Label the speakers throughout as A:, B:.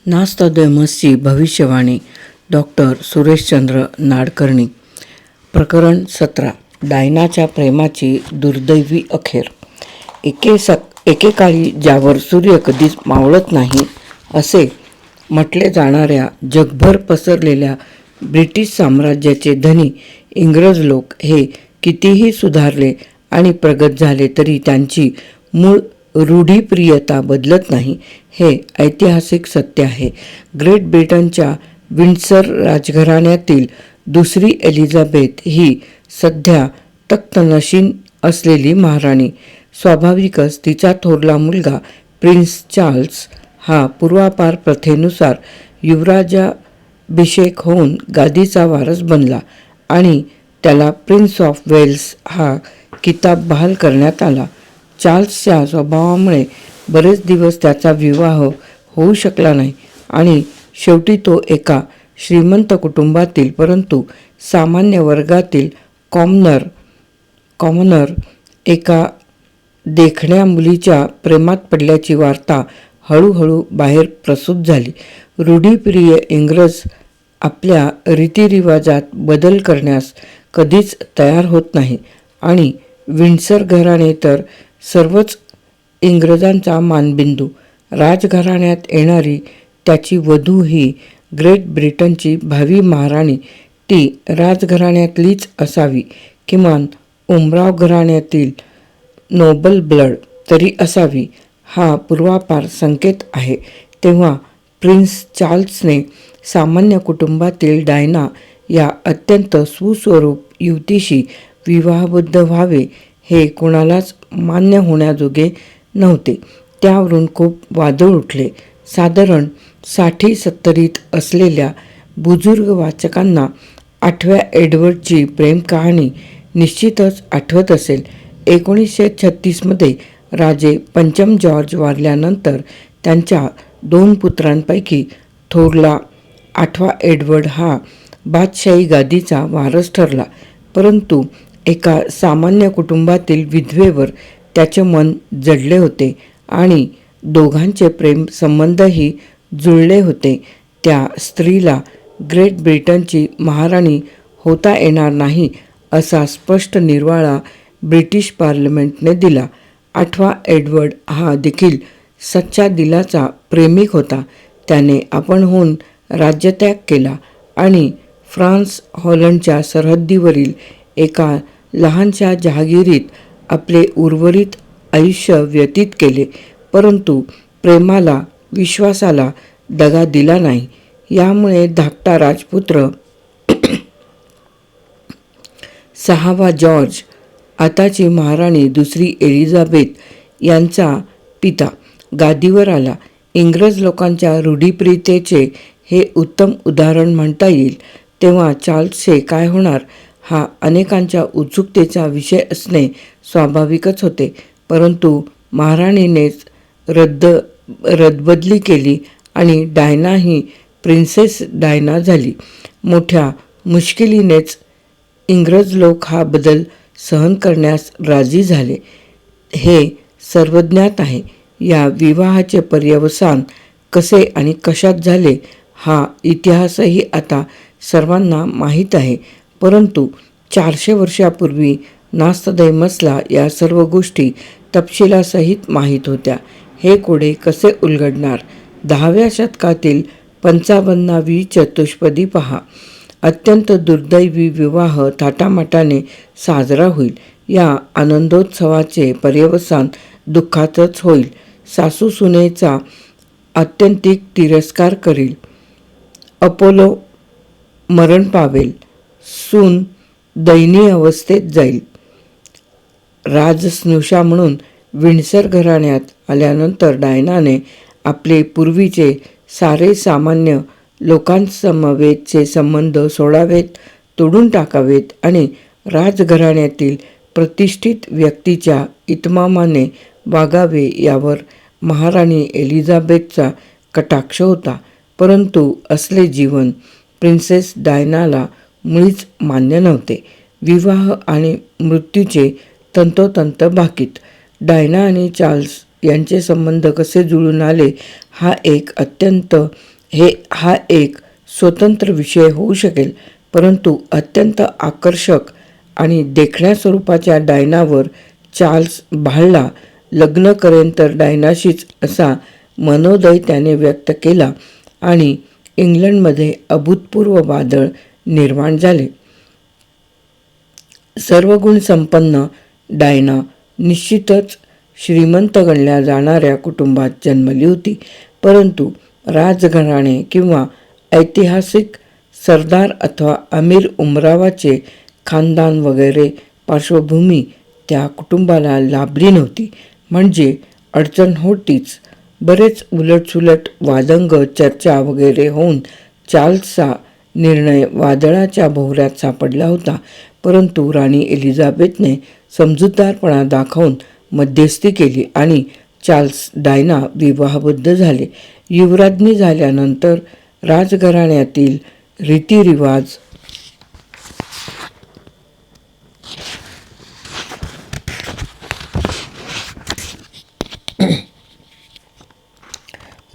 A: नास्तादेमसची भविष्यवाणी डॉक्टर सुरेशचंद्र नाडकर्णी. प्रकरण 17. डायनाच्या प्रेमाची दुर्दैवी अखेर. एकेकाळी ज्यावर सूर्य कधीच मावळत नाही असे म्हटले जाणाऱ्या जगभर पसरलेल्या ब्रिटिश साम्राज्याचे धनी इंग्रज लोक हे कितीही सुधारले आणि प्रगत झाले तरी त्यांची मूळ रूढीप्रियता बदलत नाही, हे ऐतिहासिक सत्य आहे. ग्रेट ब्रिटनच्या विंडसर राजघराण्यातील दुसरी एलिझाबेथ ही सध्या तख्तनशीन असलेली महाराणी. स्वाभाविकच तिचा थोरला मुलगा प्रिन्स चार्ल्स हा पूर्वापार प्रथेनुसार युवराजाभिषेक होऊन गादीचा वारस बनला आणि त्याला प्रिन्स ऑफ वेल्स हा किताब बहाल करण्यात आला. चार्ल्सच्या स्वभावामुळे बरेच दिवस त्याचा विवाह होऊ शकला नाही आणि शेवटी तो एका श्रीमंत कुटुंबातील परंतु सामान्य वर्गातील कॉमनर एका देखण्या मुलीच्या प्रेमात पडल्याची वार्ता हळूहळू बाहेर प्रसूत झाली. रूढीप्रिय इंग्रज आपल्या रीतिरिवाजात बदल करण्यास कधीच तयार होत नाही आणि विंडसर घराणे तर सर्वच इंग्रजांचा मानबिंदू. राजघराण्यात येणारी त्याची वधू ही ग्रेट ब्रिटनची भावी महाराणी ती राजघराण्यातलीच असावी, किमान उमराव घराण्यातील नोबल ब्लड तरी असावी हा पूर्वापार संकेत आहे. तेव्हा प्रिन्स चार्ल्सने सामान्य कुटुंबातील डायना या अत्यंत सुस्वरूप युवतीशी विवाहबद्ध व्हावे हे कोणालाच मान्य होण्याजोगे नव्हते. त्यावरून खूप वादळ उठले. साधारण 60-70 असलेल्या बुजुर्ग वाचकांना 8व्या एडवर्डची प्रेमकहाणी निश्चितच आठवत असेल. 1936 राजे पंचम जॉर्ज वारल्यानंतर त्यांच्या 2 पुत्रांपैकी थोरला 8वा एडवर्ड हा बादशाही गादीचा वारस ठरला. परंतु एका सामान्य कुटुंबातील विधवेवर त्याचे मन जडले होते आणि दोघांचे प्रेम संबंधही जुळले होते. त्या स्त्रीला ग्रेट ब्रिटनची महाराणी होता येणार नाही असा स्पष्ट निर्वाळा ब्रिटिश पार्लमेंटने दिला. 8वा एडवर्ड हा देखील सच्चा दिलाचा प्रेमिक होता. त्याने आपणहून राज्यत्याग केला आणि फ्रान्स हॉलंडच्या सरहद्दीवरील एका लहानशा जहागिरीत आपले उर्वरित आयुष्य व्यतीत केले. परंतु प्रेमाला, विश्वासाला दगा दिला नाही. यामुळे धाकटा राजपुत्र 6वा जॉर्ज, आताची महाराणी दुसरी एलिझाबेथ यांचा पिता गादीवर आला. इंग्रज लोकांच्या रूढीप्रियतेचे हे उत्तम उदाहरण म्हणता येईल. तेव्हा चार्ल्सचे काय होणार हा अनेकांच्या उत्सुकतेचा विषय असणे स्वाभाविकच होते. परंतु महाराणीनेच रदबदली केली आणि डायना ही प्रिन्सेस डायना झाली. मोठ्या मुश्किलीनेच इंग्रज लोक हा बदल सहन करण्यास राजी झाले हे सर्वज्ञात आहे. या विवाहाचे पर्यवसान कसे आणि कशात झाले हा इतिहासही आता सर्वांना माहीत आहे. परंतु 400 वर्षापूर्वी नास्तादेमसला या सर्व गोष्टी तपशिलासहित माहीत होत्या. हे कोडे कसे उलगडणार? 10व्या शतकातील 55वी चतुष्पदी पहा. अत्यंत दुर्दैवी विवाह थाटामाटाने साजरा होईल. या आनंदोत्सवाचे पर्यवसान दुःखातच होईल. सासू सुनेचा आत्यंतिक तिरस्कार करील. अपोलो मरण पावेल. सून दयनीय अवस्थेत जाईल. राजस्नुषा म्हणून विंडसर घराण्यात आल्यानंतर डायनाने आपले पूर्वीचे सारे सामान्य लोकांसमवेतचे संबंध सोडावेत, तोडून टाकावेत आणि राजघराण्यातील प्रतिष्ठित व्यक्तीच्या इतमामाने वागावे यावर महाराणी एलिझाबेथचा कटाक्ष होता. परंतु असले जीवन प्रिन्सेस डायनाला मुळीच मान्य नव्हते. विवाह आणि मृत्यूचे तंतोतंत भाकीत. डायना आणि चार्ल्स यांचे संबंध कसे जुळून आले हा एक अत्यंत हा एक स्वतंत्र विषय होऊ शकेल, परंतु अत्यंत आकर्षक आणि देखण्या स्वरूपाच्या डायनावर चार्ल्स भाळला. लग्न करेन तर डायनाशीच असा मनोदय त्याने व्यक्त केला आणि इंग्लंडमध्ये अभूतपूर्व वादळ निर्माण झाले. सर्व गुण संपन्न डायना निश्चितच श्रीमंत गणल्या जाणाऱ्या कुटुंबात जन्मली होती, परंतु राजघराणे किंवा ऐतिहासिक सरदार अथवा अमीर उमरावाचे खानदान वगैरे पार्श्वभूमी त्या कुटुंबाला लाभली नव्हती. म्हणजे अडचण होतीच. बरेच उलटसुलट वादंग, चर्चा वगैरे होऊन चार्ल्सचा निर्णय वादळाच्या भोवऱ्यात सापडला होता, परंतु राणी एलिझाबेथने समजूतदारपणा दाखवून मध्यस्थी केली आणि चार्ल्स डायना विवाहबद्ध झाले. युवराज्ञी झाल्यानंतर राजघराण्यातील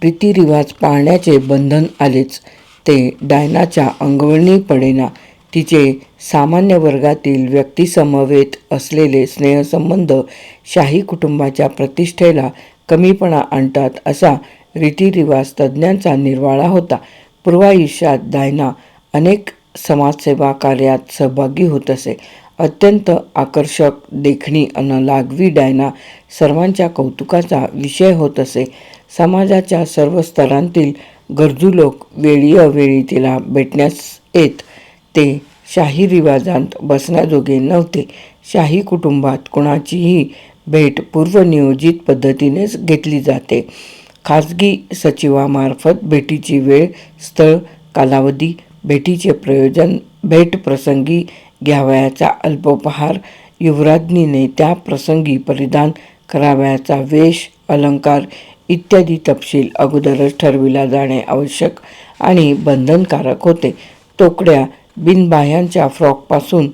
A: रीतिरिवाज पाळण्याचे बंधन आलेच. ते डायनाच्या अंगवळणी पडेना. तिचे सामान्य वर्गातील व्यक्तीसमवेत असलेले स्नेहसंबंध शाही कुटुंबाच्या प्रतिष्ठेला कमीपणा आणतात, असा रीतिरिवाज तज्ज्ञांचा निर्वाळा होता. पूर्वायुष्यात डायना अनेक समाजसेवा कार्यात सहभागी होत असे. अत्यंत आकर्षक, देखणी अन लागवी डायना सर्वांच्या कौतुकाचा विषय होत असे. समाजाच्या सर्व स्तरांतील गरजू लोक वेळी अवेळी तिला भेटण्यास येत. ते शाही रिवाजांत बसण्याजोगे नव्हते. शाही कुटुंबात कोणाचीही भेट पूर्वनियोजित पद्धतीनेच घेतली जाते. खाजगी सचिवामार्फत भेटीची वेळ, स्थळ, कालावधी, भेटीचे प्रयोजन, भेटप्रसंगी घ्यावयाचा अल्पोपहार, युवराज्ञीने त्या प्रसंगी परिधान करावयाचा वेश, अलंकार इत्यादी तपशील अगोदरच ठरविला जाणे आवश्यक आणि बंधनकारक होते. तोकड्या बिनबाह्यांच्या फ्रॉकपासून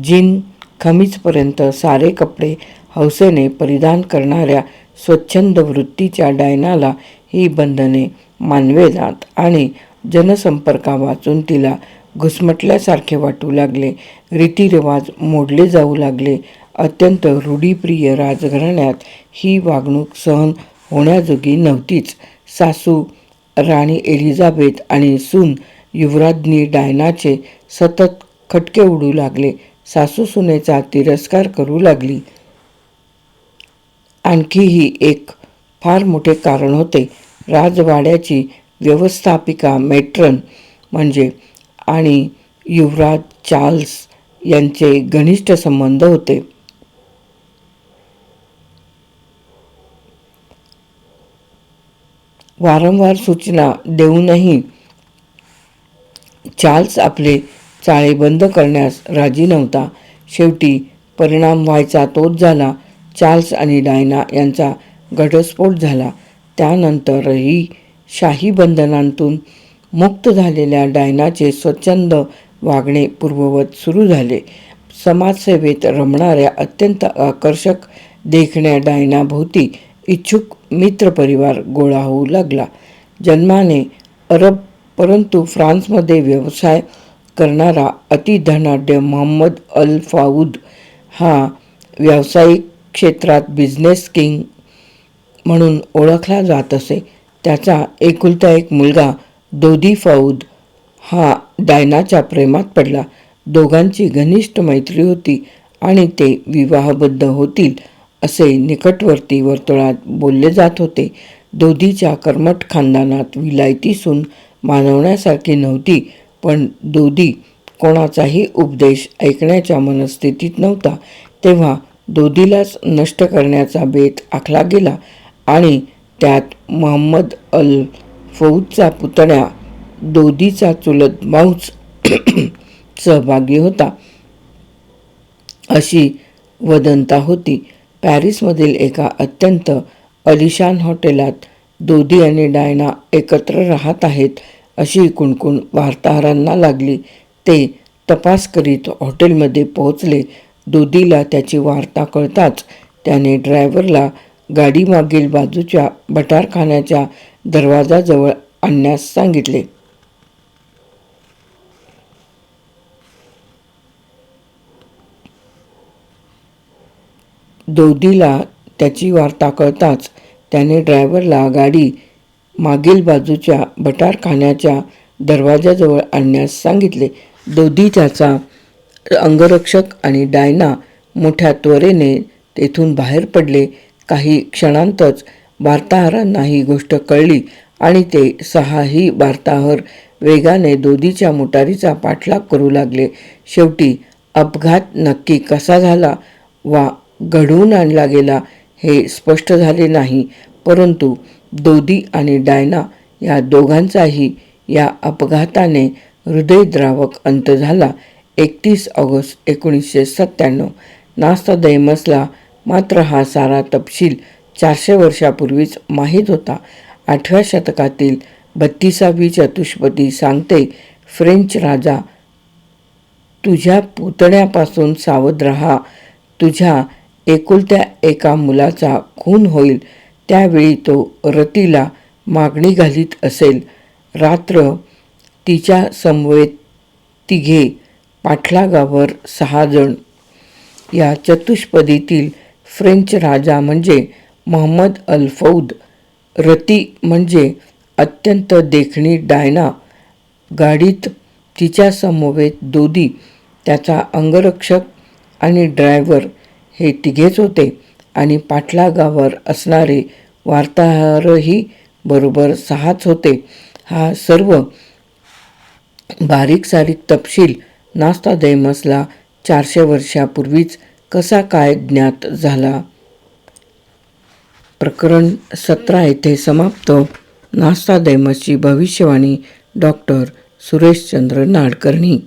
A: जीन खमीजपर्यंत सारे कपडे हौसेने परिधान करणाऱ्या स्वच्छंद वृत्तीच्या डायनाला ही बंधने मानवेनात आणि जनसंपर्का वाचून तिला घुसमटल्यासारखे वाटू लागले. रीतिरिवाज मोडले जाऊ लागले. अत्यंत रूढीप्रिय राजघराण्यात ही वागणूक सहन होण्याजोगी नव्हतीच. सासू राणी एलिझाबेथ आणि सून युवराज्ञी डायनाचे सतत खटके उडू लागले. सासू सुनेचा तिरस्कार करू लागली. आणखीही एक फार मोठे कारण होते. राजवाड्याची व्यवस्थापिका मेट्रन म्हणजे आणि युवराज चार्ल्स यांचे घनिष्ठ संबंध होते. वारंवार सूचना देऊनही चार्ल्स आपले चाळे बंद करण्यास राजी नव्हता. शेवटी परिणाम व्हायचा तोच झाला. चार्ल्स आणि डायना यांचा घटस्फोट झाला. त्यानंतरही शाही बंधनांतून मुक्त झालेल्या डायनाचे स्वच्छंद वागणे पूर्ववत सुरू झाले. समाजसेवेत रमणाऱ्या अत्यंत आकर्षक देखण्या डायनाभोवती इच्छुक मित्रपरिवार गोळा होऊ लागला. जन्माने अरब परंतु फ्रान्समध्ये व्यवसाय करणारा अतिधनाढ्य मोहम्मद अल फाऊद हा व्यावसायिक क्षेत्रात बिझनेस किंग म्हणून ओळखला जात असे. त्याचा एकुलता एक मुलगा दोधी फाऊद हा डायनाच्या प्रेमात पडला. दोघांची घनिष्ठ मैत्री होती आणि ते विवाहबद्ध होतील असे निकटवर्ती वर्तुळात बोलले जात होते. दोधीच्या कर्मठ खानदानात विलायती सून मानवण्यासारखी नव्हती, पण दोधी कोणाचाही उपदेश ऐकण्याच्या मनस्थितीत नव्हता. तेव्हा दोधीलाच नष्ट करण्याचा बेत आखला गेला आणि त्यात मोहम्मद अल फौदचा पुतण्या दोधीचा चुलत भाऊच सहभागी होता, अशी वदंता होती. पॅरिसमधील एका अत्यंत अलिशान हॉटेलात दोधी आणि डायना एकत्र राहत आहेत अशी कुणकुण वार्ताहरांना लागली. ते तपास करीत हॉटेलमध्ये पोहोचले. दोधीला त्याची वार्ता कळताच त्याने ड्रायव्हरला गाडीमागील बाजूच्या भटारखान्याच्या दरवाजाजवळ आणण्यास सांगितले. दौदीला त्याची वार्ता कळताच त्याने ड्रायव्हरला गाडी मागील बाजूच्या भटारखान्याच्या दरवाजाजवळ आणण्यास सांगितले. दौदी, त्याचा अंगरक्षक आणि डायना मोठ्या त्वरेने तेथून बाहेर पडले. काही क्षणांतच वार्ताहरांना ही गोष्ट कळली आणि ते 6ही वार्ताहर वेगाने दौदीच्या मोटारीचा पाठलाग करू लागले. शेवटी अपघात नक्की कसा झाला वा घडवून आणला गेला हे स्पष्ट झाले नाही, परंतु दौदी आणि डायना या दोघांचाही या अपघाताने हृदयद्रावक अंत झाला. 31 ऑगस्ट 1997. नास्तादैमसला मात्र हा सारा तपशील 400 वर्षापूर्वीच माहीत होता. 8व्या शतकातील 32वी चतुष्पदी सांगते, फ्रेंच राजा, तुझ्या पुतण्यापासून सावध राहा. तुझ्या एकुलत्या एका मुलाचा खून होईल. त्यावेळी तो रतीला मागणी घालीत असेल. रात्र तिच्या समवेत तिघे, पाठलागावर 6 जण. या चतुष्पदीतील फ्रेंच राजा म्हणजे महम्मद अल फौद, रती म्हणजे अत्यंत देखणी डायना, गाडीत तिच्या समवेत दौदी, त्याचा अंगरक्षक आणि ड्रायव्हर हे तिघेच होते आणि पाठलागावर असणारे वार्ताहरही बरोबर 6च होते. हा सर्व बारीक सारीक तपशील नास्तादैमसला 400 वर्षापूर्वीच कसा काय ज्ञात झाला? प्रकरण 17 येथे समाप्त. नास्तादैमसची भविष्यवाणी डॉक्टर सुरेशचंद्र नाडकर्णी.